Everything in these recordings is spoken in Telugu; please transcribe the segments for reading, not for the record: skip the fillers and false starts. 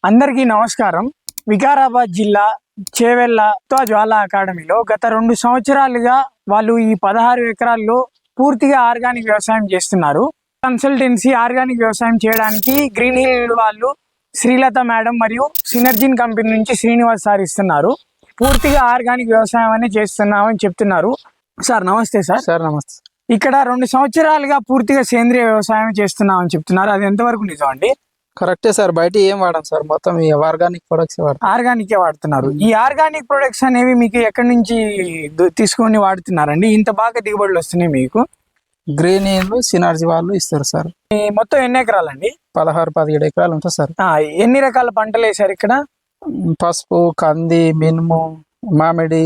అందరికీ నమస్కారం. వికారాబాద్ జిల్లా చేవెళ్ళ జ్వాలా అకాడమీలో గత 2 సంవత్సరాలుగా వాళ్ళు ఈ 16 ఎకరాల్లో పూర్తిగా ఆర్గానిక్ వ్యవసాయం చేస్తున్నారు. కన్సల్టెన్సీ ఆర్గానిక్ వ్యవసాయం చేయడానికి గ్రీన్ హిల్ వాళ్ళు శ్రీలత మేడం మరియు సినర్జిన్ కంపెనీ నుంచి శ్రీనివాస్ సార్ ఇస్తున్నారు. పూర్తిగా ఆర్గానిక్ వ్యవసాయం అని చేస్తున్నామని చెప్తున్నారు. సార్ నమస్తే. సార్ నమస్తే. ఇక్కడ 2 సంవత్సరాలుగా పూర్తిగా సేంద్రియ వ్యవసాయం చేస్తున్నామని చెప్తున్నారు. అది ఎంతవరకు నిజం అండి? కరెక్టే సార్. బయట ఏం వాడాం సార్, మొత్తం ఈ ఆర్గానిక్ ప్రొడక్ట్స్ వాడతాం. ఆర్గానికే వాడుతున్నారు. ఈ ఆర్గానిక్ ప్రొడక్ట్స్ అనేవి మీకు ఎక్కడి నుంచి తీసుకొని వాడుతున్నారండి? ఇంత బాగా దిగుబడులు వస్తున్నాయి మీకు? గ్రీన్ హిల్ సినర్జీ వాళ్ళు ఇస్తారు సార్. మొత్తం ఎన్ని ఎకరాలండి? 16-17 ఎకరాలు ఉంటుంది సార్. ఎన్ని రకాల పంటలు వేసారు ఇక్కడ? పసుపు, కంది, మినుము, మామిడి,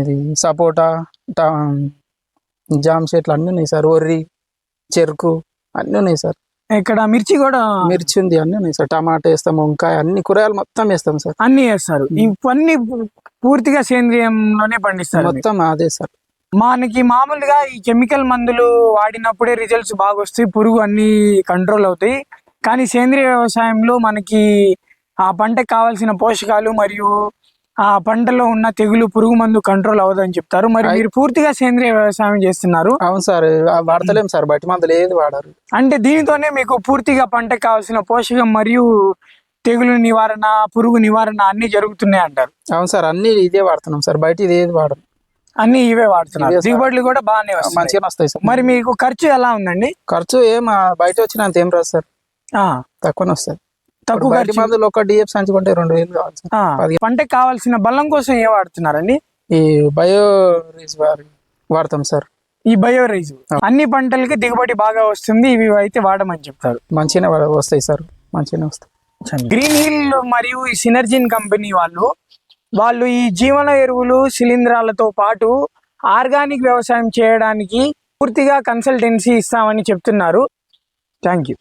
ఇది సపోటా, జామ చెట్లు అన్నీ ఉన్నాయి సార్. వరి, చెరుకు అన్నీ ఉన్నాయి సార్. ఇక్కడ మిర్చి కూడా మిర్చి ఉంది, అన్నీ ఉన్నాయి సార్. టమాటా వేస్తాం, వంకాయ, అన్ని కూరగాయలు మొత్తం వేస్తాం సార్. అన్ని వేస్తారు. ఇవన్నీ పూర్తిగా సేంద్రియంలోనే పండిస్తారు మొత్తం అదే సార్. మనకి మామూలుగా ఈ కెమికల్ మందులు వాడినప్పుడే రిజల్ట్స్ బాగా వస్తాయి, పురుగు అన్ని కంట్రోల్ అవుతాయి. కానీ సేంద్రియ వ్యవసాయంలో మనకి ఆ పంటకు కావాల్సిన పోషకాలు మరియు ఆ పంటలో ఉన్న తెగులు, పురుగు మందు కంట్రోల్ అవ్వదని చెప్తారు. మరి మీరు పూర్తిగా సేంద్రియ వ్యవసాయం చేస్తున్నారు. అవును సార్. వాడతలేం సార్, బయట మందులు ఏది వాడరు. అంటే దీనితోనే మీకు పూర్తిగా పంటకు కావాల్సిన పోషకం మరియు తెగులు నివారణ, పురుగు నివారణ అన్ని జరుగుతున్నాయి అంటారు. అవును సార్, అన్ని ఇదే వాడుతున్నాం సార్, బయట ఇది ఏది వాడరు. అన్ని ఇవే వాడుతున్నారు. దిగుబడులు కూడా బాగానే మంచిగా వస్తాయి సార్. మరి మీకు ఖర్చు ఎలా ఉందండి? ఖర్చు బయట వచ్చినంత ఏం రాదు సార్, తక్కువనే వస్తుంది. తక్కువ మందులు ఒక డిఎఫ్ సంచుకుంటే 2000 కావాలి సార్. పంటకు కావాల్సిన బలం కోసం ఏ వాడుతున్నారండి? ఈ బయో రైజ్ వాడతాం సార్. ఈ బయో రైజ్ అన్ని పంటలకి దిగుబడి బాగా వస్తుంది, ఇవి అయితే వాడమని చెప్తారు. మంచిగానే వస్తాయి సార్, మంచిగానే వస్తాయి. గ్రీన్ హిల్ మరియు ఈ సినర్జిన్ కంపెనీ వాళ్ళు ఈ జీవన ఎరువులు, శిలీంధ్రాలతో పాటు ఆర్గానిక్ వ్యవసాయం చేయడానికి పూర్తిగా కన్సల్టెన్సీ ఇస్తామని చెప్తున్నారు. Thank you.